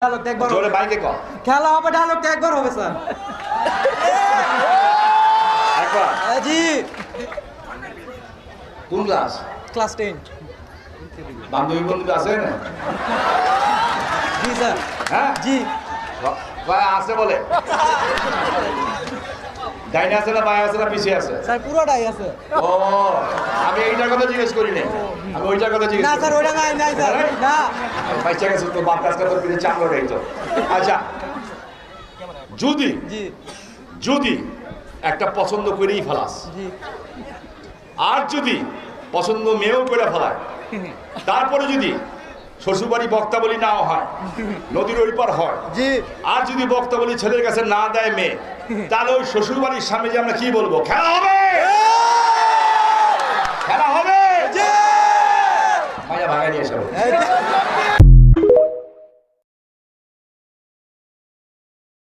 জোরে বাইকে কর খেলা হবে ডায়লগটা একবার হবে স্যার একবার জি কোন ক্লাস ক্লাস 10 বান্ধবী বন্ধু আছে না জি স্যার হ্যাঁ জি ভাই আছে বলে ডাইনে আছে না বায়ে আছে না পিছিয়ে আছে স্যার পুরোটাই আছে ও আমি এইটার কথা জিজ্ঞেস করি না আমি ওইটার কথা জিজ্ঞেস না স্যার ওইটা নাই নাই স্যার না পয়সা গেছে তো বাপ কাজ করতে পিছিয়ে চাপ লড়াই তো আচ্ছা যদি জি যদি একটা পছন্দ করেই ফেলাস জি আর যদি পছন্দ মেয়েও করে ফেলায় তারপরে যদি শ্বশুরবাড়ি বক্তাবলী নাও হয় নদীর ওই পার হয় জি আর যদি বক্তাবলী ছেলের কাছে না দেয় মেয়ে তাহলে ওই শ্বশুরবাড়ির সামনে যে আমরা কি বলবো খেলা হবে খেলা হবে মায়া ভাগাই নিয়ে এসে